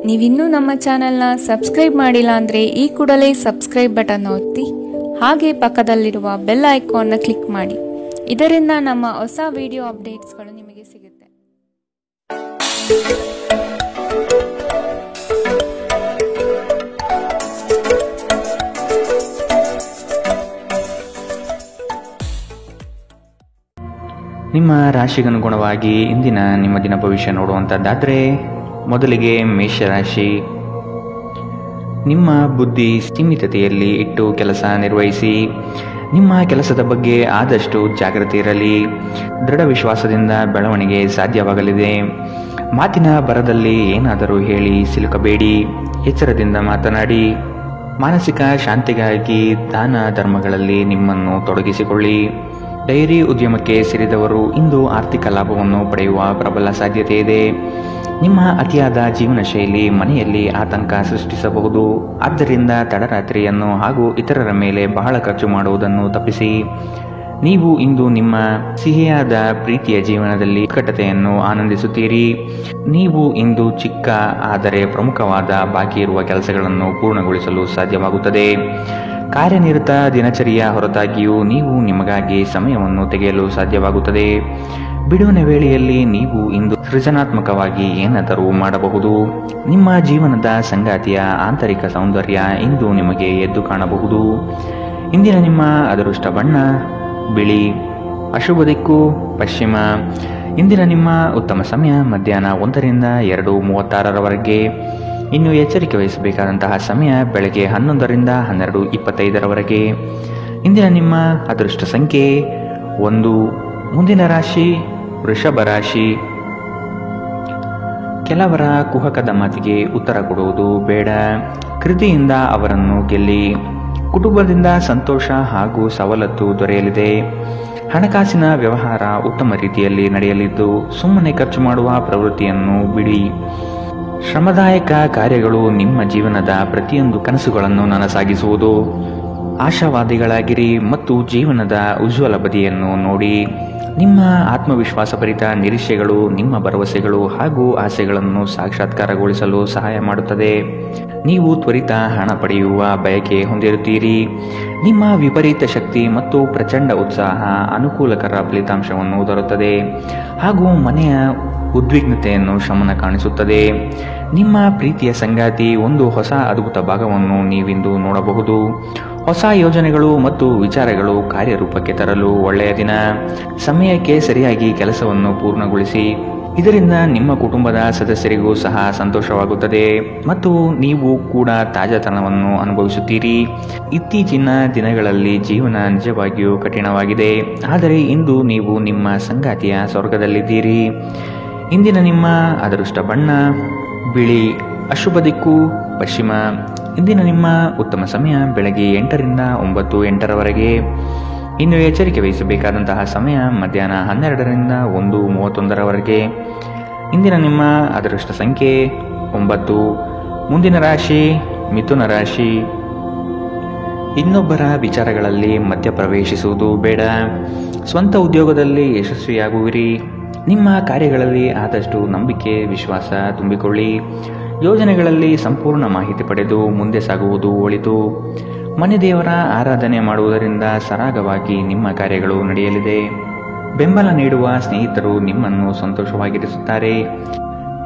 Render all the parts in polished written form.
ನೀವಿನ್ನೂ ನಮ್ಮ ಚಾನೆಲ್ನ ಸಬ್ಸ್ಕ್ರೈಬ್ ಮಾಡಿಲ್ಲ ಅಂದರೆ ಈ ಕೂಡಲೇ ಸಬ್ಸ್ಕ್ರೈಬ್ ಬಟನ್ ಒತ್ತಿ ಹಾಗೆ ಪಕ್ಕದಲ್ಲಿರುವ ಬೆಲ್ ಐಕಾನ್ನ ಕ್ಲಿಕ್ ಮಾಡಿ. ಇದರಿಂದ ನಮ್ಮ ಹೊಸ ವಿಡಿಯೋ ಅಪ್ಡೇಟ್ಸ್ಗಳು ನಿಮಗೆ ಸಿಗುತ್ತೆ. ನಿಮ್ಮ ರಾಶಿಗನುಗುಣವಾಗಿ ಇಂದಿನ ನಿಮ್ಮ ದಿನ ಭವಿಷ್ಯ ನೋಡುವಂಥದ್ದಾದರೆ ಮೊದಲಿಗೆ ಮೇಷರಾಶಿ. ನಿಮ್ಮ ಬುದ್ಧಿ ಸೀಮಿತತೆಯಲ್ಲಿ ಇಟ್ಟು ಕೆಲಸ ನಿರ್ವಹಿಸಿ. ನಿಮ್ಮ ಕೆಲಸದ ಬಗ್ಗೆ ಆದಷ್ಟು ಜಾಗೃತಿ ಇರಲಿ. ದೃಢ ವಿಶ್ವಾಸದಿಂದ ಬೆಳವಣಿಗೆ ಸಾಧ್ಯವಾಗಲಿದೆ. ಮಾತಿನ ಬರದಲ್ಲಿ ಏನಾದರೂ ಹೇಳಿ ಸಿಲುಕಬೇಡಿ. ಎಚ್ಚರದಿಂದ ಮಾತನಾಡಿ. ಮಾನಸಿಕ ಶಾಂತಿಗಾಗಿ ದಾನ ಧರ್ಮಗಳಲ್ಲಿ ನಿಮ್ಮನ್ನು ತೊಡಗಿಸಿಕೊಳ್ಳಿ. ಡೈರಿ ಉದ್ಯಮಕ್ಕೆ ಸೇರಿದವರು ಇಂದು ಆರ್ಥಿಕ ಲಾಭವನ್ನು ಪಡೆಯುವ ಪ್ರಬಲ ಸಾಧ್ಯತೆ ಇದೆ. ನಿಮ್ಮ ಅತಿಯಾದ ಜೀವನ ಶೈಲಿ ಮನೆಯಲ್ಲಿ ಆತಂಕ ಸೃಷ್ಟಿಸಬಹುದು. ಆದ್ದರಿಂದ ತಡರಾತ್ರಿಯನ್ನು ಹಾಗೂ ಇತರರ ಮೇಲೆ ಬಹಳ ಖರ್ಚು ಮಾಡುವುದನ್ನು ತಪ್ಪಿಸಿ. ನೀವು ಇಂದು ನಿಮ್ಮ ಸಿಹಿಯಾದ ಪ್ರೀತಿಯ ಜೀವನದಲ್ಲಿ ಉತ್ಕಟತೆಯನ್ನು ಆನಂದಿಸುತ್ತೀರಿ. ನೀವು ಇಂದು ಚಿಕ್ಕ ಆದರೆ ಪ್ರಮುಖವಾದ ಬಾಕಿ ಇರುವ ಕೆಲಸಗಳನ್ನು ಪೂರ್ಣಗೊಳಿಸಲು ಸಾಧ್ಯವಾಗುತ್ತದೆ. ಕಾರ್ಯನಿರತ ದಿನಚರಿಯ ಹೊರತಾಗಿಯೂ ನೀವು ನಿಮಗಾಗಿ ಸಮಯವನ್ನು ತೆಗೆಯಲು ಸಾಧ್ಯವಾಗುತ್ತದೆ. ಬಿಡುವಿನ ವೇಳೆಯಲ್ಲಿ ನೀವು ಇಂದು ಸೃಜನಾತ್ಮಕವಾಗಿ ಏನಾದರೂ ಮಾಡಬಹುದು. ನಿಮ್ಮ ಜೀವನದ ಸಂಗಾತಿಯ ಆಂತರಿಕ ಸೌಂದರ್ಯ ಇಂದು ನಿಮಗೆ ಎದ್ದು ಕಾಣಬಹುದು. ಇಂದಿನ ನಿಮ್ಮ ಅದೃಷ್ಟ ಬಣ್ಣ ಬಿಳಿ. ಅಶುಭ ದಿಕ್ಕು ಪಶ್ಚಿಮ. ಇಂದಿನ ನಿಮ್ಮ ಉತ್ತಮ ಸಮಯ ಮಧ್ಯಾಹ್ನ 1ರಿಂದ 2:36ರವರೆಗೆ. ಇನ್ನು ಎಚ್ಚರಿಕೆ ವಹಿಸಬೇಕಾದಂತಹ ಸಮಯ ಬೆಳಗ್ಗೆ 11ರಿಂದ 12:25ರವರೆಗೆ. ಇಂದಿನ ನಿಮ್ಮ ಅದೃಷ್ಟ ಸಂಖ್ಯೆ 1. ಮುಂದಿನ ರಾಶಿ ವೃಷಭ ರಾಶಿ. ಕೆಲವರ ಕುಹಕದ ಮಾತಿಗೆ ಉತ್ತರ ಕೊಡುವುದು ಬೇಡ. ಕೃತಿಯಿಂದ ಅವರನ್ನು ಗೆಲ್ಲಿ. ಕುಟುಂಬದಿಂದ ಸಂತೋಷ ಹಾಗೂ ಸವಲತ್ತು ದೊರೆಯಲಿದೆ. ಹಣಕಾಸಿನ ವ್ಯವಹಾರ ಉತ್ತಮ ರೀತಿಯಲ್ಲಿ ನಡೆಯಲಿದ್ದು ಸುಮ್ಮನೆ ಖರ್ಚು ಮಾಡುವ ಪ್ರವೃತ್ತಿಯನ್ನು ಬಿಡಿ. ಶ್ರಮದಾಯಕ ಕಾರ್ಯಗಳು ನಿಮ್ಮ ಜೀವನದ ಪ್ರತಿಯೊಂದು ಕನಸುಗಳನ್ನು ನನಸಾಗಿಸುವುದು. ಆಶಾವಾದಿಗಳಾಗಿರಿ ಮತ್ತು ಜೀವನದ ಉಜ್ವಲ ಬದಿಯನ್ನು ನೋಡಿ. ನಿಮ್ಮ ಆತ್ಮವಿಶ್ವಾಸಭರಿತ ನಿರೀಕ್ಷೆಗಳು ನಿಮ್ಮ ಭರವಸೆಗಳು ಹಾಗೂ ಆಸೆಗಳನ್ನು ಸಾಕ್ಷಾತ್ಕಾರಗೊಳಿಸಲು ಸಹಾಯ ಮಾಡುತ್ತದೆ. ನೀವು ತ್ವರಿತ ಹಣ ಪಡೆಯುವ ಬಯಕೆ ಹೊಂದಿರುತ್ತೀರಿ. ನಿಮ್ಮ ವಿಪರೀತ ಶಕ್ತಿ ಮತ್ತು ಪ್ರಚಂಡ ಉತ್ಸಾಹ ಅನುಕೂಲಕರ ಫಲಿತಾಂಶವನ್ನು ತರುತ್ತದೆ ಹಾಗೂ ಮನೆಯ ಉದ್ವಿಗ್ನತೆಯನ್ನು ಶಮನ ಕಾಣಿಸುತ್ತದೆ. ನಿಮ್ಮ ಪ್ರೀತಿಯ ಸಂಗಾತಿ ಒಂದು ಹೊಸ ಅದ್ಭುತ ಭಾಗವನ್ನು ನೀವಿಂದು ನೋಡಬಹುದು. ಹೊಸ ಯೋಜನೆಗಳು ಮತ್ತು ವಿಚಾರಗಳು ಕಾರ್ಯರೂಪಕ್ಕೆ ತರಲು ಒಳ್ಳೆಯ ದಿನ. ಸಮಯಕ್ಕೆ ಸರಿಯಾಗಿ ಕೆಲಸವನ್ನು ಪೂರ್ಣಗೊಳಿಸಿ. ಇದರಿಂದ ನಿಮ್ಮ ಕುಟುಂಬದ ಸದಸ್ಯರಿಗೂ ಸಹ ಸಂತೋಷವಾಗುತ್ತದೆ ಮತ್ತು ನೀವು ಕೂಡ ತಾಜಾತನವನ್ನು ಅನುಭವಿಸುತ್ತೀರಿ. ಇತ್ತೀಚಿನ ದಿನಗಳಲ್ಲಿ ಜೀವನ ನಿಜವಾಗಿಯೂ ಕಠಿಣವಾಗಿದೆ, ಆದರೆ ಇಂದು ನೀವು ನಿಮ್ಮ ಸಂಗಾತಿಯ ಸ್ವರ್ಗದಲ್ಲಿದ್ದೀರಿ. ಇಂದಿನ ನಿಮ್ಮ ಅದೃಷ್ಟ ಬಣ್ಣ ಬಿಳಿ. ಅಶುಭ ದಿಕ್ಕು ಪಶ್ಚಿಮ. ಇಂದಿನ ನಿಮ್ಮ ಉತ್ತಮ ಸಮಯ ಬೆಳಗ್ಗೆ 8ರಿಂದ 9:08ರವರೆಗೆ. ಇನ್ನು ಎಚ್ಚರಿಕೆ ವಹಿಸಬೇಕಾದಂತಹ ಸಮಯ ಮಧ್ಯಾಹ್ನ 12ರಿಂದ 1:31ರವರೆಗೆ. ಇಂದಿನ ನಿಮ್ಮ ಅದೃಷ್ಟ ಸಂಖ್ಯೆ 9. ಮುಂದಿನ ರಾಶಿ ಮಿಥುನ ರಾಶಿ. ಇನ್ನೊಬ್ಬರ ವಿಚಾರಗಳಲ್ಲಿ ಮಧ್ಯಪ್ರವೇಶಿಸುವುದು ಬೇಡ. ಸ್ವಂತ ಉದ್ಯೋಗದಲ್ಲಿ ಯಶಸ್ವಿಯಾಗುವಿರಿ. ನಿಮ್ಮ ಕಾರ್ಯಗಳಲ್ಲಿ ಆದಷ್ಟು ನಂಬಿಕೆ ವಿಶ್ವಾಸ ತುಂಬಿಕೊಳ್ಳಿ. ಯೋಜನೆಗಳಲ್ಲಿ ಸಂಪೂರ್ಣ ಮಾಹಿತಿ ಪಡೆದು ಮುಂದೆ ಸಾಗುವುದು ಒಳಿತು. ಮನೆ ದೇವರ ಆರಾಧನೆ ಮಾಡುವುದರಿಂದ ಸರಾಗವಾಗಿ ನಿಮ್ಮ ಕಾರ್ಯಗಳು ನಡೆಯಲಿದೆ. ಬೆಂಬಲ ನೀಡುವ ಸ್ನೇಹಿತರು ನಿಮ್ಮನ್ನು ಸಂತೋಷವಾಗಿರಿಸುತ್ತಾರೆ.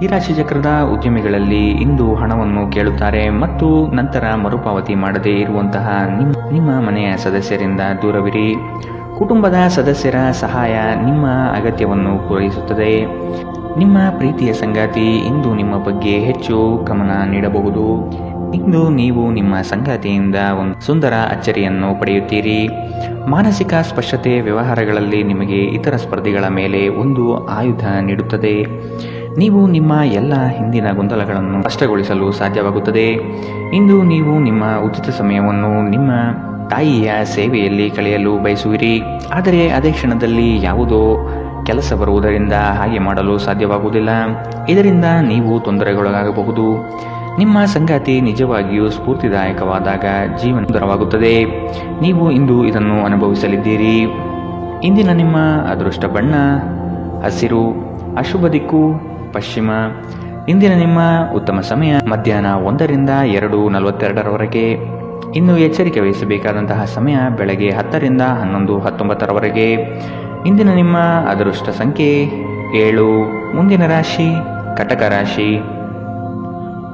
ಈ ರಾಶಿ ಚಕ್ರದ ಉದ್ಯಮಿಗಳಲ್ಲಿ ಇಂದು ಹಣವನ್ನು ಕೇಳುತ್ತಾರೆ ಮತ್ತು ನಂತರ ಮರುಪಾವತಿ ಮಾಡದೇ ಇರುವಂತಹ ನಿಮ್ಮ ಮನೆಯ ಸದಸ್ಯರಿಂದ ದೂರವಿರಿ. ಕುಟುಂಬದ ಸದಸ್ಯರ ಸಹಾಯ ನಿಮ್ಮ ಅಗತ್ಯವನ್ನು ಪೂರೈಸುತ್ತದೆ. ನಿಮ್ಮ ಪ್ರೀತಿಯ ಸಂಗಾತಿ ಇಂದು ನಿಮ್ಮ ಬಗ್ಗೆ ಹೆಚ್ಚು ಗಮನ ನೀಡಬಹುದು. ಇಂದು ನೀವು ನಿಮ್ಮ ಸಂಗಾತಿಯಿಂದ ಒಂದು ಸುಂದರ ಅಚ್ಚರಿಯನ್ನು ಪಡೆಯುತ್ತೀರಿ. ಮಾನಸಿಕ ಸ್ಪಷ್ಟತೆ ವ್ಯವಹಾರಗಳಲ್ಲಿ ನಿಮಗೆ ಇತರ ಸ್ಪರ್ಧಿಗಳ ಮೇಲೆ ಒಂದು ಆಯುಧ ನೀಡುತ್ತದೆ. ನೀವು ನಿಮ್ಮ ಎಲ್ಲ ಹಿಂದಿನ ಗೊಂದಲಗಳನ್ನು ಸ್ಪಷ್ಟಗೊಳಿಸಲು ಸಾಧ್ಯವಾಗುತ್ತದೆ. ಇಂದು ನೀವು ನಿಮ್ಮ ಉಚಿತ ಸಮಯವನ್ನು ನಿಮ್ಮ ತಾಯಿಯ ಸೇವೆಯಲ್ಲಿ ಕಳೆಯಲು ಬಯಸುವಿರಿ. ಆದರೆ ಅದೇ ಕ್ಷಣದಲ್ಲಿ ಯಾವುದೋ ಕೆಲಸ ಬರುವುದರಿಂದ ಹಾಗೆ ಮಾಡಲು ಸಾಧ್ಯವಾಗುವುದಿಲ್ಲ. ಇದರಿಂದ ನೀವು ತೊಂದರೆಗೊಳಗಾಗಬಹುದು. ನಿಮ್ಮ ಸಂಗಾತಿ ನಿಜವಾಗಿಯೂ ಸ್ಫೂರ್ತಿದಾಯಕವಾದಾಗ ಜೀವನ ಸುಂದರವಾಗುತ್ತದೆ. ನೀವು ಇಂದು ಇದನ್ನು ಅನುಭವಿಸಲಿದ್ದೀರಿ. ಇಂದಿನ ನಿಮ್ಮ ಅದೃಷ್ಟ ಬಣ್ಣ ಹಸಿರು. ಅಶುಭ ದಿಕ್ಕು ಪಶ್ಚಿಮ. ಇಂದಿನ ನಿಮ್ಮ ಉತ್ತಮ ಸಮಯ ಮಧ್ಯಾಹ್ನ 1ರಿಂದ 2:42ರವರೆಗೆ. ಇನ್ನು ಎಚ್ಚರಿಕೆ ವಹಿಸಬೇಕಾದಂತಹ ಸಮಯ ಬೆಳಗ್ಗೆ 10ರಿಂದ 11:19ರವರೆಗೆ. ಇಂದಿನ ನಿಮ್ಮ ಅದೃಷ್ಟ ಸಂಖ್ಯೆ 7. ಮುಂದಿನ ರಾಶಿ ಕಟಕ ರಾಶಿ.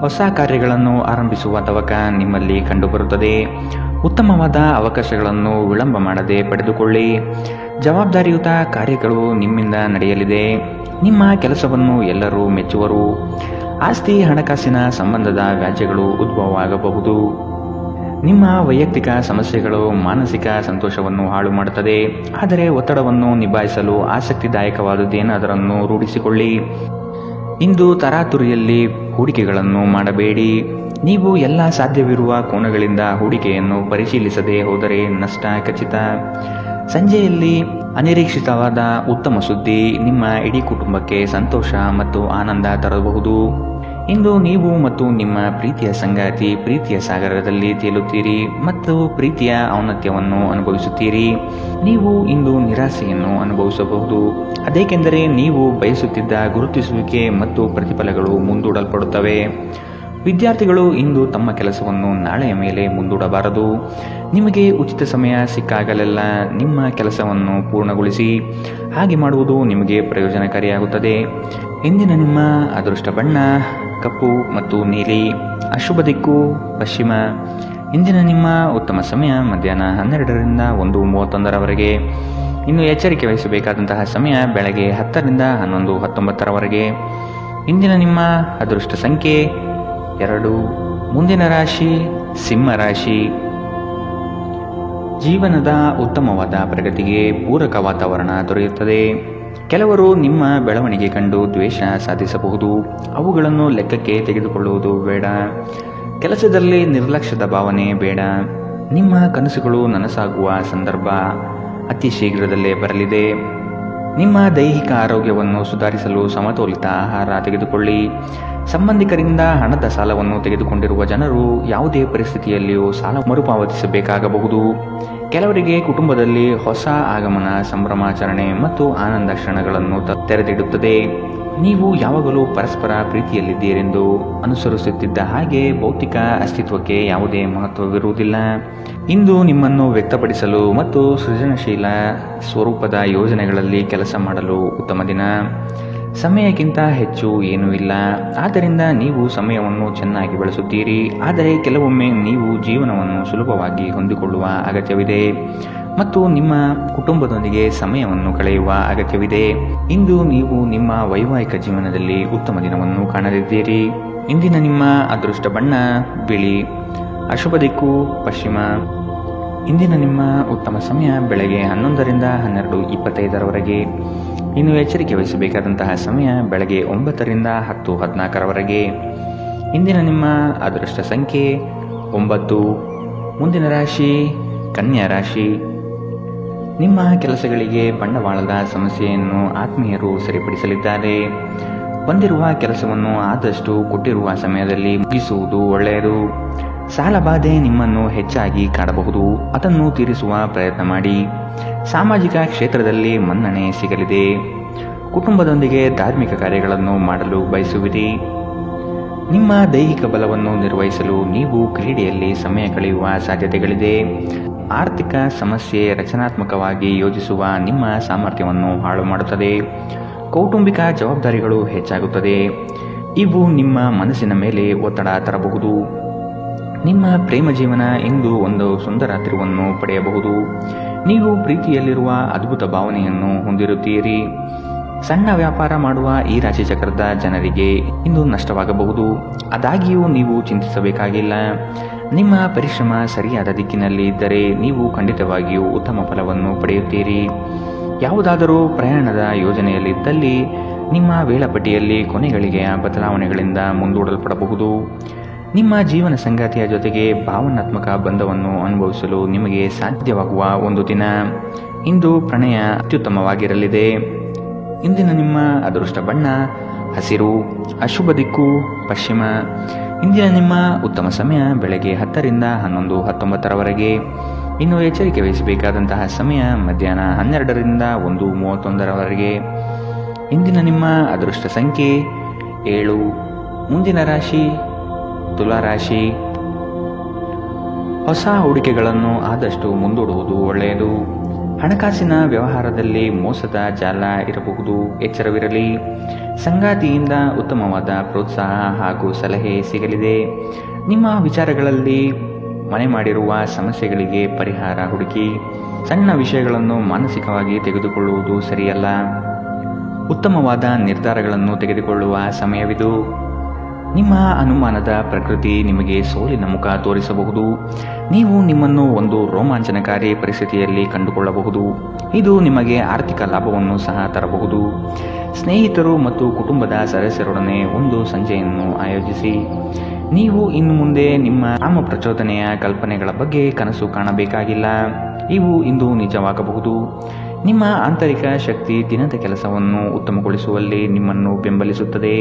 ಹೊಸ ಕಾರ್ಯಗಳನ್ನು ಆರಂಭಿಸುವ ತವಕ ನಿಮ್ಮಲ್ಲಿ ಕಂಡುಬರುತ್ತದೆ. ಉತ್ತಮವಾದ ಅವಕಾಶಗಳನ್ನು ವಿಳಂಬ ಮಾಡದೆ ಪಡೆದುಕೊಳ್ಳಿ. ಜವಾಬ್ದಾರಿಯುತ ಕಾರ್ಯಗಳು ನಿಮ್ಮಿಂದ ನಡೆಯಲಿದೆ. ನಿಮ್ಮ ಕೆಲಸವನ್ನು ಎಲ್ಲರೂ ಮೆಚ್ಚುವರು. ಆಸ್ತಿ ಹಣಕಾಸಿನ ಸಂಬಂಧದ ವ್ಯಾಜ್ಯಗಳು ಉದ್ಭವವಾಗಬಹುದು. ನಿಮ್ಮ ವೈಯಕ್ತಿಕ ಸಮಸ್ಯೆಗಳು ಮಾನಸಿಕ ಸಂತೋಷವನ್ನು ಹಾಳು ಮಾಡುತ್ತದೆ. ಆದರೆ ಒತ್ತಡವನ್ನು ನಿಭಾಯಿಸಲು ಆಸಕ್ತಿದಾಯಕವಾದುದೇನಾದರನ್ನು ರೂಢಿಸಿಕೊಳ್ಳಿ. ಇಂದು ತರಾತುರಿಯಲ್ಲಿ ಹೂಡಿಕೆಗಳನ್ನು ಮಾಡಬೇಡಿ. ನೀವು ಎಲ್ಲ ಸಾಧ್ಯವಿರುವ ಕೋನಗಳಿಂದ ಹೂಡಿಕೆಯನ್ನು ಪರಿಶೀಲಿಸದೆ ಹೋದರೆ ನಷ್ಟ ಖಚಿತ. ಸಂಜೆಯಲ್ಲಿ ಅನಿರೀಕ್ಷಿತವಾದ ಉತ್ತಮ ಸುದ್ದಿ ನಿಮ್ಮ ಇಡೀ ಕುಟುಂಬಕ್ಕೆ ಸಂತೋಷ ಮತ್ತು ಆನಂದ ತರಬಹುದು. ಇಂದು ನೀವು ಮತ್ತು ನಿಮ್ಮ ಪ್ರೀತಿಯ ಸಂಗಾತಿ ಪ್ರೀತಿಯ ಸಾಗರದಲ್ಲಿ ತೇಲುತ್ತೀರಿ ಮತ್ತು ಪ್ರೀತಿಯ ಔನ್ನತ್ಯವನ್ನು ಅನುಭವಿಸುತ್ತೀರಿ. ನೀವು ಇಂದು ನಿರಾಸೆಯನ್ನು ಅನುಭವಿಸಬಹುದು. ಅದೇಕೆಂದರೆ ನೀವು ಬಯಸುತ್ತಿದ್ದ ಗುರುತಿಸುವಿಕೆ ಮತ್ತು ಪ್ರತಿಫಲಗಳು ಮುಂದೂಡಲ್ಪಡುತ್ತವೆ. ವಿದ್ಯಾರ್ಥಿಗಳು ಇಂದು ತಮ್ಮ ಕೆಲಸವನ್ನು ನಾಳೆಯ ಮೇಲೆ ಮುಂದೂಡಬಾರದು. ನಿಮಗೆ ಉಚಿತ ಸಮಯ ಸಿಕ್ಕಾಗಲೆಲ್ಲ ನಿಮ್ಮ ಕೆಲಸವನ್ನು ಪೂರ್ಣಗೊಳಿಸಿ. ಹಾಗೆ ಮಾಡುವುದು ನಿಮಗೆ ಪ್ರಯೋಜನಕಾರಿಯಾಗುತ್ತದೆ. ಇಂದಿನ ನಿಮ್ಮ ಅದೃಷ್ಟ ಬಣ್ಣ ಕಪ್ಪು ಮತ್ತು ನೀಲಿ. ಅಶುಭ ದಿಕ್ಕು ಪಶ್ಚಿಮ. ಇಂದಿನ ನಿಮ್ಮ ಉತ್ತಮ ಸಮಯ ಮಧ್ಯಾಹ್ನ 12ರಿಂದ 1:31ರವರೆಗೆ. ಇನ್ನು ಎಚ್ಚರಿಕೆ ವಹಿಸಬೇಕಾದಂತಹ ಸಮಯ ಬೆಳಗ್ಗೆ 10ರಿಂದ 11:19ರವರೆಗೆ. ಇಂದಿನ ನಿಮ್ಮ ಅದೃಷ್ಟ ಸಂಖ್ಯೆ 2. ಮುಂದಿನ ರಾಶಿ ಸಿಂಹ ರಾಶಿ. ಜೀವನದ ಉತ್ತಮವಾದ ಪ್ರಗತಿಗೆ ಪೂರಕ ವಾತಾವರಣ ದೊರೆಯುತ್ತದೆ. ಕೆಲವರು ನಿಮ್ಮ ಬೆಳವಣಿಗೆ ಕಂಡು ದ್ವೇಷ ಸಾಧಿಸಬಹುದು. ಅವುಗಳನ್ನು ಲೆಕ್ಕಕ್ಕೆ ತೆಗೆದುಕೊಳ್ಳುವುದು ಬೇಡ. ಕೆಲಸದಲ್ಲಿ ನಿರ್ಲಕ್ಷ್ಯದ ಭಾವನೆ ಬೇಡ. ನಿಮ್ಮ ಕನಸುಗಳು ನನಸಾಗುವ ಸಂದರ್ಭ ಅತಿ ಶೀಘ್ರದಲ್ಲೇ ಬರಲಿದೆ. ನಿಮ್ಮ ದೈಹಿಕ ಆರೋಗ್ಯವನ್ನು ಸುಧಾರಿಸಲು ಸಮತೋಲಿತ ಆಹಾರ ತೆಗೆದುಕೊಳ್ಳಿ. ಸಂಬಂಧಿಕರಿಂದ ಹಣದ ಸಾಲವನ್ನು ತೆಗೆದುಕೊಂಡಿರುವ ಜನರು ಯಾವುದೇ ಪರಿಸ್ಥಿತಿಯಲ್ಲಿಯೂ ಸಾಲ ಮರುಪಾವತಿಸಬೇಕಾಗಬಹುದು. ಕೆಲವರಿಗೆ ಕುಟುಂಬದಲ್ಲಿ ಹೊಸ ಆಗಮನ, ಸಂಭ್ರಮಾಚರಣೆ ಮತ್ತು ಆನಂದ ಕ್ಷಣಗಳನ್ನು ತೆರೆದಿಡುತ್ತದೆ. ನೀವು ಯಾವಾಗಲೂ ಪರಸ್ಪರ ಪ್ರೀತಿಯಲ್ಲಿದ್ದೀರೆಂದು ಅನುಸರಿಸುತ್ತಿದ್ದ ಹಾಗೆ ಭೌತಿಕ ಅಸ್ತಿತ್ವಕ್ಕೆ ಯಾವುದೇ ಮಹತ್ವವಿರುವುದಿಲ್ಲ. ಇಂದು ನಿಮ್ಮನ್ನು ವ್ಯಕ್ತಪಡಿಸಲು ಮತ್ತು ಸೃಜನಶೀಲ ಸ್ವರೂಪದ ಯೋಜನೆಗಳಲ್ಲಿ ಕೆಲಸ ಮಾಡಲು ಉತ್ತಮ ದಿನ. ಸಮಯಕ್ಕಿಂತ ಹೆಚ್ಚು ಏನೂ ಇಲ್ಲ. ಆದ್ದರಿಂದ ನೀವು ಸಮಯವನ್ನು ಚೆನ್ನಾಗಿ ಬಳಸುತ್ತೀರಿ. ಆದರೆ ಕೆಲವೊಮ್ಮೆ ನೀವು ಜೀವನವನ್ನು ಸುಲಭವಾಗಿ ಹೊಂದಿಕೊಳ್ಳುವ ಅಗತ್ಯವಿದೆ ಮತ್ತು ನಿಮ್ಮ ಕುಟುಂಬದೊಂದಿಗೆ ಸಮಯವನ್ನು ಕಳೆಯುವ ಅಗತ್ಯವಿದೆ. ಇಂದು ನೀವು ನಿಮ್ಮ ವೈವಾಹಿಕ ಜೀವನದಲ್ಲಿ ಉತ್ತಮ ದಿನವನ್ನು ಕಾಣಲಿದ್ದೀರಿ. ಇಂದಿನ ನಿಮ್ಮ ಅದೃಷ್ಟ ಬಣ್ಣ ಬಿಳಿ. ಅಶುಭ ದಿಕ್ಕು ಪಶ್ಚಿಮ. ಇಂದಿನ ನಿಮ್ಮ ಉತ್ತಮ ಸಮಯ ಬೆಳಗ್ಗೆ 11ರಿಂದ 12:25ರವರೆಗೆ. ಇನ್ನು ಎಚ್ಚರಿಕೆ ವಹಿಸಬೇಕಾದಂತಹ ಸಮಯ ಬೆಳಗ್ಗೆ 9ರಿಂದ 10:14ರವರೆಗೆ. ಇಂದಿನ ನಿಮ್ಮ ಅದೃಷ್ಟ ಸಂಖ್ಯೆ 9. ಮುಂದಿನ ರಾಶಿ ಕನ್ಯಾ ರಾಶಿ. ನಿಮ್ಮ ಕೆಲಸಗಳಿಗೆ ಬಂಡವಾಳದ ಸಮಸ್ಯೆಯನ್ನು ಆತ್ಮೀಯರು ಸರಿಪಡಿಸಲಿದ್ದಾರೆ. ಬಂದಿರುವ ಕೆಲಸವನ್ನು ಆದಷ್ಟು ಕೊಟ್ಟಿರುವ ಸಮಯದಲ್ಲಿ ಮುಗಿಸುವುದು ಒಳ್ಳೆಯದು. ಸಾಲಬಾಧೆ ನಿಮ್ಮನ್ನು ಹೆಚ್ಚಾಗಿ ಕಾಡಬಹುದು. ಅದನ್ನು ತೀರಿಸುವ ಪ್ರಯತ್ನ ಮಾಡಿ. ಸಾಮಾಜಿಕ ಕ್ಷೇತ್ರದಲ್ಲಿ ಮನ್ನಣೆ ಸಿಗಲಿದೆ. ಕುಟುಂಬದೊಂದಿಗೆ ಧಾರ್ಮಿಕ ಕಾರ್ಯಗಳನ್ನು ಮಾಡಲು ಬಯಸುವಿರಿ. ನಿಮ್ಮ ದೈಹಿಕ ಬಲವನ್ನು ನಿರ್ವಹಿಸಲು ನೀವು ಕ್ರೀಡೆಯಲ್ಲಿ ಸಮಯ ಕಳೆಯುವ ಸಾಧ್ಯತೆಗಳಿದೆ. ಆರ್ಥಿಕ ಸಮಸ್ಯೆ ರಚನಾತ್ಮಕವಾಗಿ ಯೋಜಿಸುವ ನಿಮ್ಮ ಸಾಮರ್ಥ್ಯವನ್ನು ಹಾಳು ಮಾಡುತ್ತದೆ. ಕೌಟುಂಬಿಕ ಜವಾಬ್ದಾರಿಗಳು ಹೆಚ್ಚಾಗುತ್ತದೆ. ಇವು ನಿಮ್ಮ ಮನಸ್ಸಿನ ಮೇಲೆ ಒತ್ತಡ ತರಬಹುದು. ನಿಮ್ಮ ಪ್ರೇಮ ಜೀವನ ಇಂದು ಒಂದು ಸುಂದರ ತಿರುವನ್ನು ಪಡೆಯಬಹುದು. ನೀವು ಪ್ರೀತಿಯಲ್ಲಿರುವ ಅದ್ಭುತ ಭಾವನೆಯನ್ನು ಹೊಂದಿರುತ್ತೀರಿ. ಸಣ್ಣ ವ್ಯಾಪಾರ ಮಾಡುವ ಈ ರಾಶಿ ಚಕ್ರದ ಜನರಿಗೆ ಇಂದು ನಷ್ಟವಾಗಬಹುದು. ಆದಾಗ್ಯೂ ನೀವು ಚಿಂತಿಸಬೇಕಾಗಿಲ್ಲ. ನಿಮ್ಮ ಪರಿಶ್ರಮ ಸರಿಯಾದ ದಿಕ್ಕಿನಲ್ಲಿ ಇದ್ದರೆ ನೀವು ಖಂಡಿತವಾಗಿಯೂ ಉತ್ತಮ ಫಲವನ್ನು ಪಡೆಯುತ್ತೀರಿ. ಯಾವುದಾದರೂ ಪ್ರಯಾಣದ ಯೋಜನೆಯಲ್ಲಿದ್ದಲ್ಲಿ ನಿಮ್ಮ ವೇಳಾಪಟ್ಟಿಯಲ್ಲಿ ಕೊನೆಗಳಿಗೆಯ ಬದಲಾವಣೆಗಳಿಂದ ಮುಂದೂಡಲ್ಪಡಬಹುದು. ನಿಮ್ಮ ಜೀವನ ಸಂಗಾತಿಯ ಜೊತೆಗೆ ಭಾವನಾತ್ಮಕ ಬಂಧವನ್ನು ಅನುಭವಿಸಲು ನಿಮಗೆ ಸಾಧ್ಯವಾಗುವ ಒಂದು ದಿನ. ಇಂದು ಪ್ರಣಯ ಅತ್ಯುತ್ತಮವಾಗಿರಲಿದೆ. ಇಂದಿನ ನಿಮ್ಮ ಅದೃಷ್ಟ ಬಣ್ಣ ಹಸಿರು. ಅಶುಭ ದಿಕ್ಕು ಪಶ್ಚಿಮ. ಇಂದಿನ ನಿಮ್ಮ ಉತ್ತಮ ಸಮಯ ಬೆಳಗ್ಗೆ 10ರಿಂದ 11:19ರವರೆಗೆ. ಇನ್ನು ಎಚ್ಚರಿಕೆ ವಹಿಸಬೇಕಾದಂತಹ ಸಮಯ ಮಧ್ಯಾಹ್ನ 12ರಿಂದ 1:31ರವರೆಗೆ. ಇಂದಿನ ನಿಮ್ಮ ಅದೃಷ್ಟ ಸಂಖ್ಯೆ 7. ಮುಂದಿನ ರಾಶಿ ತುಲಾರಾಶಿ. ಹೊಸ ಹೂಡಿಕೆಗಳನ್ನು ಆದಷ್ಟು ಮುಂದೂಡುವುದು ಒಳ್ಳೆಯದು. ಹಣಕಾಸಿನ ವ್ಯವಹಾರದಲ್ಲಿ ಮೋಸದ ಜಾಲ ಇರಬಹುದು, ಎಚ್ಚರವಿರಲಿ. ಸಂಗಾತಿಯಿಂದ ಉತ್ತಮವಾದ ಪ್ರೋತ್ಸಾಹ ಹಾಗೂ ಸಲಹೆ ಸಿಗಲಿದೆ. ನಿಮ್ಮ ವಿಚಾರಗಳಲ್ಲಿ ಮನೆ ಮಾಡಿರುವ ಸಮಸ್ಯೆಗಳಿಗೆ ಪರಿಹಾರ ಹುಡುಕಿ. ಸಣ್ಣ ವಿಷಯಗಳನ್ನು ಮಾನಸಿಕವಾಗಿ ತೆಗೆದುಕೊಳ್ಳುವುದು ಸರಿಯಲ್ಲ. ಉತ್ತಮವಾದ ನಿರ್ಧಾರಗಳನ್ನು ತೆಗೆದುಕೊಳ್ಳುವ ಸಮಯವಿದು. ನಿಮ್ಮ ಅನುಮಾನದ ಪ್ರಕೃತಿ ನಿಮಗೆ ಸೋಲಿನ ಮುಖ ತೋರಿಸಬಹುದು. ನೀವು ನಿಮ್ಮನ್ನು ಒಂದು ರೋಮಾಂಚನಕಾರಿ ಪರಿಸ್ಥಿತಿಯಲ್ಲಿ ಕಂಡುಕೊಳ್ಳಬಹುದು. ಇದು ನಿಮಗೆ ಆರ್ಥಿಕ ಲಾಭವನ್ನು ಸಹ ತರಬಹುದು. ಸ್ನೇಹಿತರು ಮತ್ತು ಕುಟುಂಬದ ಸದಸ್ಯರೊಡನೆ ಒಂದು ಸಂಜೆಯನ್ನು ಆಯೋಜಿಸಿ. ನೀವು ಇನ್ನು ಮುಂದೆ ನಿಮ್ಮ ಕಾಮ ಪ್ರಚೋದನೆಯ ಕಲ್ಪನೆಗಳ ಬಗ್ಗೆ ಕನಸು ಕಾಣಬೇಕಾಗಿಲ್ಲ. ಇವು ಇಂದು ನಿಜವಾಗಬಹುದು. ನಿಮ್ಮ ಆಂತರಿಕ ಶಕ್ತಿ ದಿನದ ಕೆಲಸವನ್ನು ಉತ್ತಮಗೊಳಿಸುವಲ್ಲಿ ನಿಮ್ಮನ್ನು ಬೆಂಬಲಿಸುತ್ತದೆ.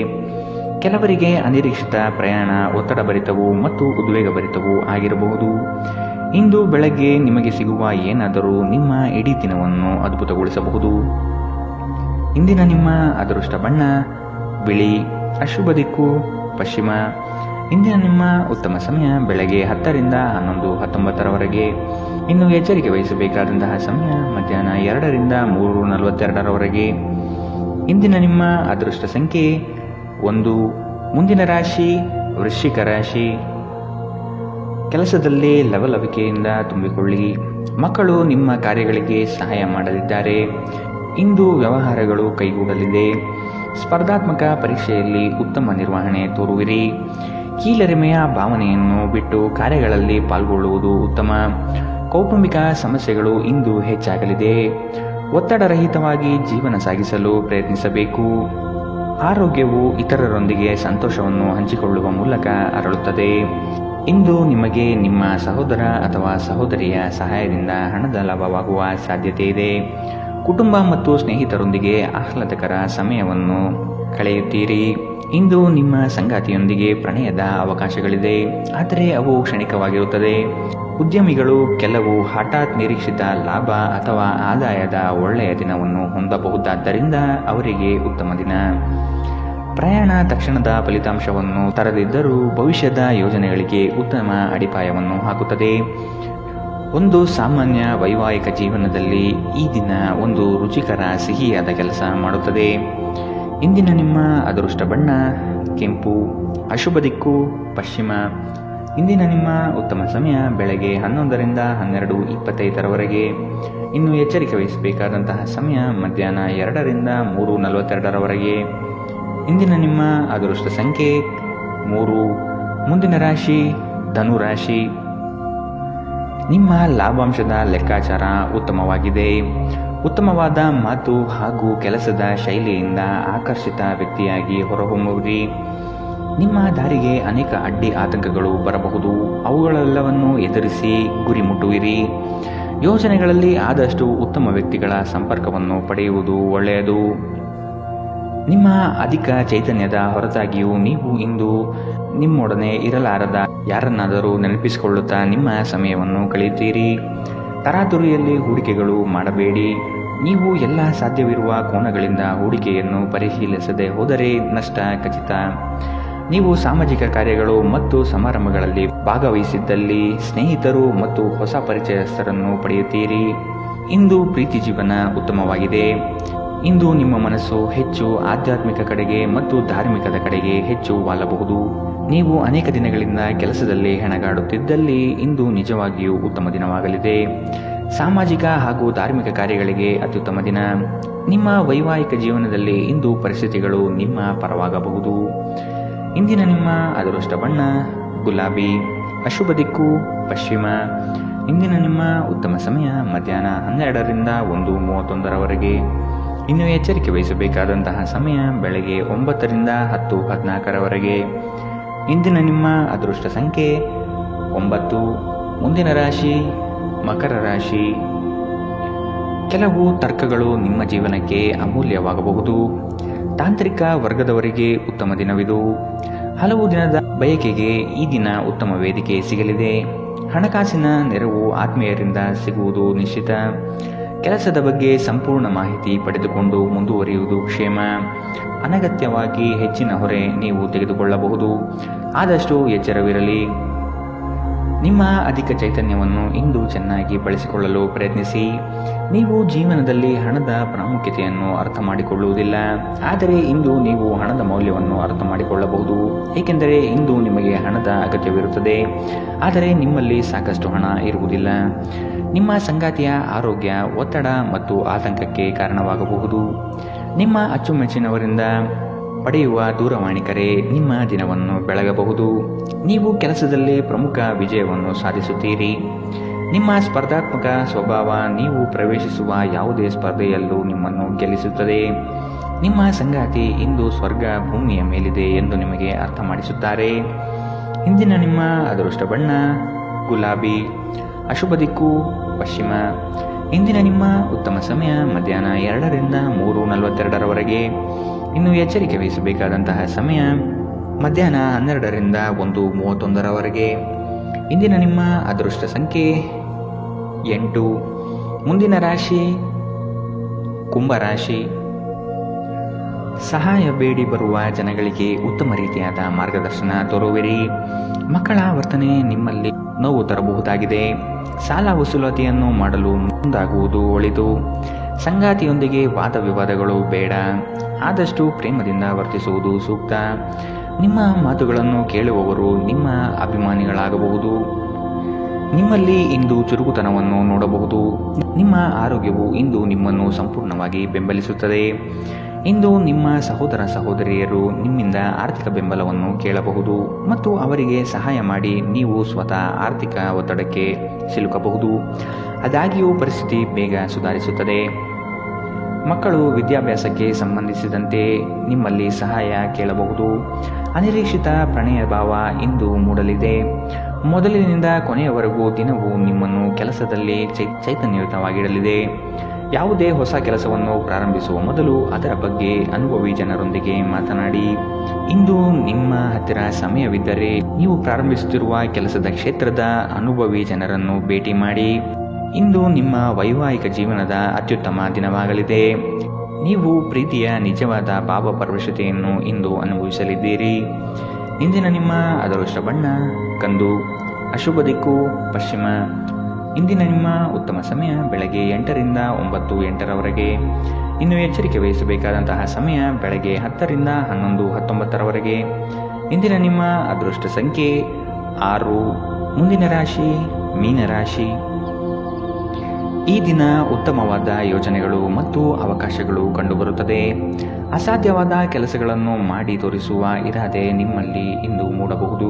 ಕೆಲವರಿಗೆ ಅನಿರೀಕ್ಷಿತ ಪ್ರಯಾಣ ಒತ್ತಡಭರಿತವೂ ಮತ್ತು ಉದ್ವೇಗಭರಿತವೂ ಆಗಿರಬಹುದು. ಇಂದು ಬೆಳಗ್ಗೆ ನಿಮಗೆ ಸಿಗುವ ಏನಾದರೂ ನಿಮ್ಮ ಇಡೀ ದಿನವನ್ನು ಅದ್ಭುತಗೊಳಿಸಬಹುದು. ಇಂದಿನ ನಿಮ್ಮ ಅದೃಷ್ಟ ಬಣ್ಣ ಬಿಳಿ. ಅಶುಭ ದಿಕ್ಕು ಪಶ್ಚಿಮ. ಇಂದಿನ ನಿಮ್ಮ ಉತ್ತಮ ಸಮಯ ಬೆಳಗ್ಗೆ 10 ರಿಂದ 11:19 ಇನ್ನು ಎಚ್ಚರಿಕೆ ವಹಿಸಬೇಕಾದಂತಹ ಸಮಯ ಮಧ್ಯಾಹ್ನ 2 ರಿಂದ 3:42 ಇಂದಿನ ನಿಮ್ಮ ಅದೃಷ್ಟ ಸಂಖ್ಯೆ 1. ಮುಂದಿನ ರಾಶಿ ವೃಶ್ಚಿಕ ರಾಶಿ. ಕೆಲಸದಲ್ಲಿ ಲವಲವಿಕೆಯಿಂದ ತುಂಬಿಕೊಳ್ಳಿ. ಮಕ್ಕಳು ನಿಮ್ಮ ಕಾರ್ಯಗಳಿಗೆ ಸಹಾಯ ಮಾಡಲಿದ್ದಾರೆ. ಇಂದು ವ್ಯವಹಾರಗಳು ಕೈಗೂಡಲಿದೆ. ಸ್ಪರ್ಧಾತ್ಮಕ ಪರೀಕ್ಷೆಯಲ್ಲಿ ಉತ್ತಮ ನಿರ್ವಹಣೆ ತೋರುವಿರಿ. ಕೀಳರಿಮೆಯ ಭಾವನೆಯನ್ನು ಬಿಟ್ಟು ಕಾರ್ಯಗಳಲ್ಲಿ ಪಾಲ್ಗೊಳ್ಳುವುದು ಉತ್ತಮ. ಕೌಟುಂಬಿಕ ಸಮಸ್ಯೆಗಳು ಇಂದು ಹೆಚ್ಚಾಗಲಿದೆ. ಒತ್ತಡರಹಿತವಾಗಿ ಜೀವನ ಸಾಗಿಸಲು ಪ್ರಯತ್ನಿಸಬೇಕು. ಆರೋಗ್ಯವು ಇತರರೊಂದಿಗೆ ಸಂತೋಷವನ್ನು ಹಂಚಿಕೊಳ್ಳುವ ಮೂಲಕ ಅರಳುತ್ತದೆ. ಇಂದು ನಿಮಗೆ ನಿಮ್ಮ ಸಹೋದರ ಅಥವಾ ಸಹೋದರಿಯ ಸಹಾಯದಿಂದ ಹಣದ ಲಾಭವಾಗುವ ಸಾಧ್ಯತೆ ಇದೆ. ಕುಟುಂಬ ಮತ್ತು ಸ್ನೇಹಿತರೊಂದಿಗೆ ಆಹ್ಲಾದಕರ ಸಮಯವನ್ನು ಕಳೆಯುತ್ತೀರಿ. ಇಂದು ನಿಮ್ಮ ಸಂಗಾತಿಯೊಂದಿಗೆ ಪ್ರಣಯದ ಅವಕಾಶಗಳಿದೆ, ಆದರೆ ಅವು ಕ್ಷಣಿಕವಾಗಿರುತ್ತದೆ. ಉದ್ಯಮಿಗಳು ಕೆಲವು ಹಠಾತ್ ನಿರೀಕ್ಷಿತ ಲಾಭ ಅಥವಾ ಆದಾಯದ ಒಳ್ಳೆಯ ದಿನವನ್ನು ಹೊಂದಬಹುದಾದ್ದರಿಂದ ಅವರಿಗೆ ಉತ್ತಮ ದಿನ. ಪ್ರಯಾಣ ತಕ್ಷಣದ ಫಲಿತಾಂಶವನ್ನು ತರದಿದ್ದರೂ ಭವಿಷ್ಯದ ಯೋಜನೆಗಳಿಗೆ ಉತ್ತಮ ಅಡಿಪಾಯವನ್ನು ಹಾಕುತ್ತದೆ. ಒಂದು ಸಾಮಾನ್ಯ ವೈವಾಹಿಕ ಜೀವನದಲ್ಲಿ ಈ ದಿನ ಒಂದು ರುಚಿಕರ ಸಿಹಿಯಾದ ಕೆಲಸ ಮಾಡುತ್ತದೆ. ಇಂದಿನ ನಿಮ್ಮ ಅದೃಷ್ಟ ಬಣ್ಣ ಕೆಂಪು. ಅಶುಭ ದಿಕ್ಕು ಪಶ್ಚಿಮ. ಇಂದಿನ ನಿಮ್ಮ ಉತ್ತಮ ಸಮಯ ಬೆಳಗ್ಗೆ 11 ರಿಂದ 12:25 ಇನ್ನು ಎಚ್ಚರಿಕೆ ವಹಿಸಬೇಕಾದಂತಹ ಸಮಯ ಮಧ್ಯಾಹ್ನ 2 ರಿಂದ 3:42 ಇಂದಿನ ನಿಮ್ಮ ಅದೃಷ್ಟ ಸಂಖ್ಯೆ 3. ಮುಂದಿನ ರಾಶಿ ಧನು ರಾಶಿ. ನಿಮ್ಮ ಲಾಭಾಂಶದ ಲೆಕ್ಕಾಚಾರ ಉತ್ತಮವಾಗಿದೆ. ಉತ್ತಮವಾದ ಮಾತು ಹಾಗೂ ಕೆಲಸದ ಶೈಲಿಯಿಂದ ಆಕರ್ಷಿತ ವ್ಯಕ್ತಿಯಾಗಿ ಹೊರಹೊಮ್ಮುವಿರಿ. ನಿಮ್ಮ ದಾರಿಗೆ ಅನೇಕ ಅಡ್ಡಿ ಆತಂಕಗಳು ಬರಬಹುದು. ಅವುಗಳೆಲ್ಲವನ್ನು ಎದುರಿಸಿ ಗುರಿ ಮುಟ್ಟುವಿರಿ. ಯೋಜನೆಗಳಲ್ಲಿ ಆದಷ್ಟು ಉತ್ತಮ ವ್ಯಕ್ತಿಗಳ ಸಂಪರ್ಕವನ್ನು ಪಡೆಯುವುದು ಒಳ್ಳೆಯದು. ನಿಮ್ಮ ಅಧಿಕ ಚೈತನ್ಯದ ಹೊರತಾಗಿಯೂ ನೀವು ಇಂದು ನಿಮ್ಮೊಡನೆ ಇರಲಾರದ ಯಾರನ್ನಾದರೂ ನೆನಪಿಸಿಕೊಳ್ಳುತ್ತಾ ನಿಮ್ಮ ಸಮಯವನ್ನು ಕಳೆಯುತ್ತೀರಿ. ತರಾತುರಿಯಲ್ಲಿ ಹೂಡಿಕೆಗಳು ಮಾಡಬೇಡಿ. ನೀವು ಎಲ್ಲ ಸಾಧ್ಯವಿರುವ ಕೋನಗಳಿಂದ ಹೂಡಿಕೆಯನ್ನು ಪರಿಶೀಲಿಸದೆ ಹೋದರೆ ನಷ್ಟ ಖಚಿತ. ನೀವು ಸಾಮಾಜಿಕ ಕಾರ್ಯಗಳು ಮತ್ತು ಸಮಾರಂಭಗಳಲ್ಲಿ ಭಾಗವಹಿಸಿದ್ದಲ್ಲಿ ಸ್ನೇಹಿತರು ಮತ್ತು ಹೊಸ ಪರಿಚಯಸ್ಥರನ್ನು ಪಡೆಯುತ್ತೀರಿ. ಇಂದು ಪ್ರೀತಿ ಜೀವನ ಉತ್ತಮವಾಗಿದೆ. ಇಂದು ನಿಮ್ಮ ಮನಸ್ಸು ಹೆಚ್ಚು ಆಧ್ಯಾತ್ಮಿಕ ಕಡೆಗೆ ಮತ್ತು ಧಾರ್ಮಿಕದ ಕಡೆಗೆ ಹೆಚ್ಚು ವಾಲಬಹುದು. ನೀವು ಅನೇಕ ದಿನಗಳಿಂದ ಕೆಲಸದಲ್ಲಿ ಹೆಣಗಾಡುತ್ತಿದ್ದಲ್ಲಿ ಇಂದು ನಿಜವಾಗಿಯೂ ಉತ್ತಮ ದಿನವಾಗಲಿದೆ. ಸಾಮಾಜಿಕ ಹಾಗೂ ಧಾರ್ಮಿಕ ಕಾರ್ಯಗಳಿಗೆ ಅತ್ಯುತ್ತಮ ದಿನ. ನಿಮ್ಮ ವೈವಾಹಿಕ ಜೀವನದಲ್ಲಿ ಇಂದು ಪರಿಸ್ಥಿತಿಗಳು ನಿಮ್ಮ ಪರವಾಗಬಹುದು. ಇಂದಿನ ನಿಮ್ಮ ಅದೃಷ್ಟ ಬಣ್ಣ ಗುಲಾಬಿ. ಅಶುಭ ದಿಕ್ಕು ಪಶ್ಚಿಮ. ಇಂದಿನ ನಿಮ್ಮ ಉತ್ತಮ ಸಮಯ ಮಧ್ಯಾಹ್ನ 12 ರಿಂದ 1:31 ಇನ್ನು ಎಚ್ಚರಿಕೆ ವಹಿಸಬೇಕಾದಂತಹ ಸಮಯ ಬೆಳಗ್ಗೆ 9 ರಿಂದ 10:14 ಇಂದಿನ ನಿಮ್ಮ ಅದೃಷ್ಟ ಸಂಖ್ಯೆ 9. ಮುಂದಿನ ರಾಶಿ ಮಕರ ರಾಶಿ. ಕೆಲವು ತರ್ಕಗಳು ನಿಮ್ಮ ಜೀವನಕ್ಕೆ ಅಮೂಲ್ಯವಾಗಬಹುದು. ತಾಂತ್ರಿಕ ವರ್ಗದವರಿಗೆ ಉತ್ತಮ ದಿನವಿದು. ಹಲವು ದಿನದ ಬಯಕೆಗೆ ಈ ದಿನ ಉತ್ತಮ ವೇದಿಕೆ ಸಿಗಲಿದೆ. ಹಣಕಾಸಿನ ನೆರವು ಆತ್ಮೀಯರಿಂದ ಸಿಗುವುದು ನಿಶ್ಚಿತ. ಕೆಲಸದ ಬಗ್ಗೆ ಸಂಪೂರ್ಣ ಮಾಹಿತಿ ಪಡೆದುಕೊಂಡು ಮುಂದುವರಿಯುವುದು ಕ್ಷೇಮ. ಅನಗತ್ಯವಾಗಿ ಹೆಚ್ಚಿನ ಹೊರೆ ನೀವು ತೆಗೆದುಕೊಳ್ಳಬಹುದು. ಆದಷ್ಟು ಎಚ್ಚರವಿರಲಿ. ನಿಮ್ಮ ಅಧಿಕ ಚೈತನ್ಯವನ್ನು ಇಂದು ಚೆನ್ನಾಗಿ ಬಳಸಿಕೊಳ್ಳಲು ಪ್ರಯತ್ನಿಸಿ. ನೀವು ಜೀವನದಲ್ಲಿ ಹಣದ ಪ್ರಾಮುಖ್ಯತೆಯನ್ನು ಅರ್ಥ ಮಾಡಿಕೊಳ್ಳುವುದಿಲ್ಲ, ಆದರೆ ಇಂದು ನೀವು ಹಣದ ಮೌಲ್ಯವನ್ನು ಅರ್ಥ ಮಾಡಿಕೊಳ್ಳಬಹುದು. ಏಕೆಂದರೆ ಇಂದು ನಿಮಗೆ ಹಣದ ಅಗತ್ಯವಿರುತ್ತದೆ, ಆದರೆ ನಿಮ್ಮಲ್ಲಿ ಸಾಕಷ್ಟು ಹಣ ಇರುವುದಿಲ್ಲ. ನಿಮ್ಮ ಸಂಗಾತಿಯ ಆರೋಗ್ಯ ಒತ್ತಡ ಮತ್ತು ಆತಂಕಕ್ಕೆ ಕಾರಣವಾಗಬಹುದು. ನಿಮ್ಮ ಅಚ್ಚುಮೆಚ್ಚಿನವರಿಂದ ಪಡೆಯುವ ದೂರವಾಣಿ ಕರೆ ನಿಮ್ಮ ದಿನವನ್ನು ಬೆಳಗಬಹುದು. ನೀವು ಕೆಲಸದಲ್ಲಿ ಪ್ರಮುಖ ವಿಜಯವನ್ನು ಸಾಧಿಸುತ್ತೀರಿ. ನಿಮ್ಮ ಸ್ಪರ್ಧಾತ್ಮಕ ಸ್ವಭಾವ ನೀವು ಪ್ರವೇಶಿಸುವ ಯಾವುದೇ ಸ್ಪರ್ಧೆಯಲ್ಲೂ ನಿಮ್ಮನ್ನು ಗೆಲ್ಲಿಸುತ್ತದೆ. ನಿಮ್ಮ ಸಂಗಾತಿ ಇಂದು ಸ್ವರ್ಗ ಭೂಮಿಯ ಮೇಲಿದೆ ಎಂದು ನಿಮಗೆ ಅರ್ಥ ಮಾಡಿಸುತ್ತಾರೆ. ಇಂದಿನ ನಿಮ್ಮ ಅದೃಷ್ಟ ಬಣ್ಣ ಗುಲಾಬಿ, ಅಶುಭ ದಿಕ್ಕು ಪಶ್ಚಿಮ. ಇಂದಿನ ನಿಮ್ಮ ಉತ್ತಮ ಸಮಯ ಮಧ್ಯಾಹ್ನ 2 ರಿಂದ 3:42 ಇನ್ನು ಎಚ್ಚರಿಕೆ ವಹಿಸಬೇಕಾದಂತಹ ಸಮಯ ಮಧ್ಯಾಹ್ನ 12 ರಿಂದ 1:31 ಇಂದಿನ ನಿಮ್ಮ ಅದೃಷ್ಟ ಸಂಖ್ಯೆ 8. ಮುಂದಿನ ರಾಶಿ ಕುಂಭರಾಶಿ. ಸಹಾಯ ಬೇಡಿ ಬರುವ ಜನಗಳಿಗೆ ಉತ್ತಮ ರೀತಿಯಾದ ಮಾರ್ಗದರ್ಶನ ತೋರುವಿರಿ. ಮಕ್ಕಳ ವರ್ತನೆ ನಿಮ್ಮಲ್ಲಿ ನೋವು ತರಬಹುದಾಗಿದೆ. ಸಾಲ ವಸೂಲಾತಿಯನ್ನು ಮಾಡಲು ಮುಂದಾಗುವುದು ಒಳಿತು. ಸಂಗಾತಿಯೊಂದಿಗೆ ವಾದ ವಿವಾದಗಳು ಬೇಡ. ಆದಷ್ಟು ಪ್ರೇಮದಿಂದ ವರ್ತಿಸುವುದು ಸೂಕ್ತ. ನಿಮ್ಮ ಮಾತುಗಳನ್ನು ಕೇಳುವವರು ನಿಮ್ಮ ಅಭಿಮಾನಿಗಳಾಗಬಹುದು. ನಿಮ್ಮಲ್ಲಿ ಇಂದು ಚುರುಕುತನವನ್ನು ನೋಡಬಹುದು. ನಿಮ್ಮ ಆರೋಗ್ಯವು ಇಂದು ನಿಮ್ಮನ್ನು ಸಂಪೂರ್ಣವಾಗಿ ಬೆಂಬಲಿಸುತ್ತದೆ. ಇಂದು ನಿಮ್ಮ ಸಹೋದರ ಸಹೋದರಿಯರು ನಿಮ್ಮಿಂದ ಆರ್ಥಿಕ ಬೆಂಬಲವನ್ನು ಕೇಳಬಹುದು ಮತ್ತು ಅವರಿಗೆ ಸಹಾಯ ಮಾಡಿ ನೀವು ಸ್ವತಃ ಆರ್ಥಿಕ ಒತ್ತಡಕ್ಕೆ ಸಿಲುಕಬಹುದು. ಆದಾಗ್ಯೂ ಪರಿಸ್ಥಿತಿ ಬೇಗ ಸುಧಾರಿಸುತ್ತದೆ. ಮಕ್ಕಳು ವಿದ್ಯಾಭ್ಯಾಸಕ್ಕೆ ಸಂಬಂಧಿಸಿದಂತೆ ನಿಮ್ಮಲ್ಲಿ ಸಹಾಯ ಕೇಳಬಹುದು. ಅನಿರೀಕ್ಷಿತ ಪ್ರಣಯ ಭಾವ ಇಂದು ಮೂಡಲಿದೆ. ಮೊದಲಿನಿಂದ ಕೊನೆಯವರೆಗೂ ದಿನವೂ ನಿಮ್ಮನ್ನು ಕೆಲಸದಲ್ಲಿ ಚೈತನ್ಯಯುತವಾಗಿಡಲಿದೆ. ಯಾವುದೇ ಹೊಸ ಕೆಲಸವನ್ನು ಪ್ರಾರಂಭಿಸುವ ಮೊದಲು ಅದರ ಬಗ್ಗೆ ಅನುಭವಿ ಜನರೊಂದಿಗೆ ಮಾತನಾಡಿ. ಇಂದು ನಿಮ್ಮ ಹತ್ತಿರ ಸಮಯವಿದ್ದರೆ ನೀವು ಪ್ರಾರಂಭಿಸುತ್ತಿರುವ ಕೆಲಸದ ಕ್ಷೇತ್ರದ ಅನುಭವಿ ಜನರನ್ನು ಭೇಟಿ ಮಾಡಿ. ಇಂದು ನಿಮ್ಮ ವೈವಾಹಿಕ ಜೀವನದ ಅತ್ಯುತ್ತಮ ದಿನವಾಗಲಿದೆ. ನೀವು ಪ್ರೀತಿಯ ನಿಜವಾದ ಭಾವಪರವಶತೆಯನ್ನು ಇಂದು ಅನುಭವಿಸಲಿದ್ದೀರಿ. ಇಂದಿನ ನಿಮ್ಮ ಅದೃಷ್ಟ ಬಣ್ಣ ಕಂದು, ಅಶುಭ ದಿಕ್ಕು ಪಶ್ಚಿಮ. ಇಂದಿನ ನಿಮ್ಮ ಉತ್ತಮ ಸಮಯ ಬೆಳಗ್ಗೆ 8 ರಿಂದ 9:08 ಇನ್ನು ಎಚ್ಚರಿಕೆ ವಹಿಸಬೇಕಾದಂತಹ ಸಮಯ ಬೆಳಗ್ಗೆ 10 ರಿಂದ 11:19 ಇಂದಿನ ನಿಮ್ಮ ಅದೃಷ್ಟ ಸಂಖ್ಯೆ 6. ಮುಂದಿನ ರಾಶಿ ಮೀನರಾಶಿ. ಈ ದಿನ ಉತ್ತಮವಾದ ಯೋಜನೆಗಳು ಮತ್ತು ಅವಕಾಶಗಳು ಕಂಡುಬರುತ್ತದೆ. ಅಸಾಧ್ಯವಾದ ಕೆಲಸಗಳನ್ನು ಮಾಡಿ ತೋರಿಸುವ ಇರಾದೆ ನಿಮ್ಮಲ್ಲಿ ಇಂದು ಮೂಡಬಹುದು.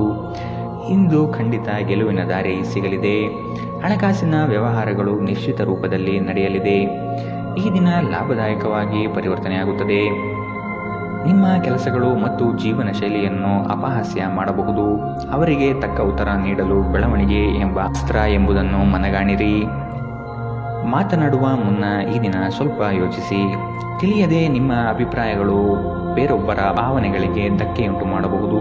ಇಂದು ಖಂಡಿತ ಗೆಲುವಿನ ದಾರಿ ಸಿಗಲಿದೆ. ಹಣಕಾಸಿನ ವ್ಯವಹಾರಗಳು ನಿಶ್ಚಿತ ರೂಪದಲ್ಲಿ ನಡೆಯಲಿದೆ. ಈ ದಿನ ಲಾಭದಾಯಕವಾಗಿ ಪರಿವರ್ತನೆಯಾಗುತ್ತದೆ. ನಿಮ್ಮ ಕೆಲಸಗಳು ಮತ್ತು ಜೀವನ ಶೈಲಿಯನ್ನು ಅಪಹಾಸ್ಯ ಮಾಡಬಹುದು. ಅವರಿಗೆ ತಕ್ಕ ಉತ್ತರ ನೀಡಲು ಬೆಳವಣಿಗೆ ಎಂಬ ಅಸ್ತ್ರ ಎಂಬುದನ್ನು ಮನಗಾಣಿರಿ. ಮಾತನಾಡುವ ಮುನ್ನ ಈ ದಿನ ಸ್ವಲ್ಪ ಯೋಚಿಸಿ. ತಿಳಿಯದೆ ನಿಮ್ಮ ಅಭಿಪ್ರಾಯಗಳು ಬೇರೊಬ್ಬರ ಭಾವನೆಗಳಿಗೆ ಧಕ್ಕೆಯುಂಟು ಮಾಡಬಹುದು.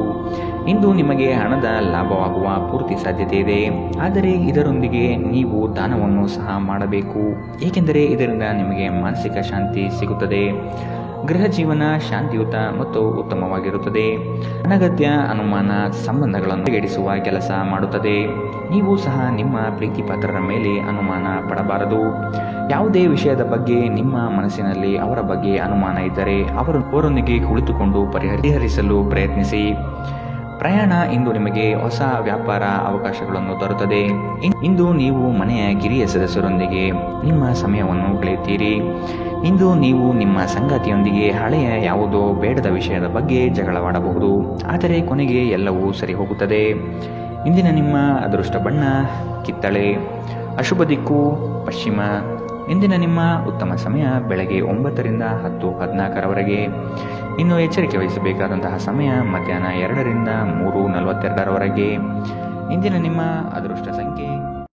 ಇಂದು ನಿಮಗೆ ಹಣದ ಲಾಭವಾಗುವ ಪೂರ್ತಿ ಸಾಧ್ಯತೆ ಇದೆ, ಆದರೆ ಇದರೊಂದಿಗೆ ನೀವು ದಾನವನ್ನು ಸಹ ಮಾಡಬೇಕು, ಏಕೆಂದರೆ ಇದರಿಂದ ನಿಮಗೆ ಮಾನಸಿಕ ಶಾಂತಿ ಸಿಗುತ್ತದೆ. ಗೃಹ ಜೀವನ ಶಾಂತಿಯುತ ಮತ್ತು ಉತ್ತಮವಾಗಿರುತ್ತದೆ. ಅನಗತ್ಯ ಅನುಮಾನ ಸಂಬಂಧಗಳನ್ನು ಬಗೆಹರಿಸುವ ಕೆಲಸ ಮಾಡುತ್ತದೆ. ನೀವು ಸಹ ನಿಮ್ಮ ಪ್ರೀತಿ ಪಾತ್ರರ ಮೇಲೆ ಅನುಮಾನ ಪಡಬಾರದು. ಯಾವುದೇ ವಿಷಯದ ಬಗ್ಗೆ ನಿಮ್ಮ ಮನಸ್ಸಿನಲ್ಲಿ ಅವರ ಬಗ್ಗೆ ಅನುಮಾನ ಇದ್ದರೆ ಅವರೊಂದಿಗೆ ಕುಳಿತುಕೊಂಡು ಪರಿಹರಿಸಲು ಪ್ರಯತ್ನಿಸಿ. ಪ್ರಯಾಣ ಇಂದು ನಿಮಗೆ ಹೊಸ ವ್ಯಾಪಾರ ಅವಕಾಶಗಳನ್ನು ತರುತ್ತದೆ. ಇಂದು ನೀವು ಮನೆಯ ಕಿರಿಯ ಸದಸ್ಯರೊಂದಿಗೆ ನಿಮ್ಮ ಸಮಯವನ್ನು ಕಳೆಯುತ್ತೀರಿ. ಇಂದು ನೀವು ನಿಮ್ಮ ಸಂಗಾತಿಯೊಂದಿಗೆ ಹಳೆಯ ಯಾವುದೋ ಬೇಡದ ವಿಷಯದ ಬಗ್ಗೆ ಜಗಳವಾಡಬಹುದು, ಆದರೆ ಕೊನೆಗೆ ಎಲ್ಲವೂ ಸರಿ ಹೋಗುತ್ತದೆ. ಇಂದಿನ ನಿಮ್ಮ ಅದೃಷ್ಟ ಬಣ್ಣ ಕಿತ್ತಳೆ, ಅಶುಭ ದಿಕ್ಕು ಪಶ್ಚಿಮ. ಇಂದಿನ ನಿಮ್ಮ ಉತ್ತಮ ಸಮಯ ಬೆಳಗ್ಗೆ 9 ರಿಂದ 10:14 ಇನ್ನು ಎಚ್ಚರಿಕೆ ವಹಿಸಬೇಕಾದಂತಹ ಸಮಯ ಮಧ್ಯಾಹ್ನ 2 ರಿಂದ 3:42 ಇಂದಿನ ನಿಮ್ಮ ಅದೃಷ್ಟ ಸಂಖ್ಯೆ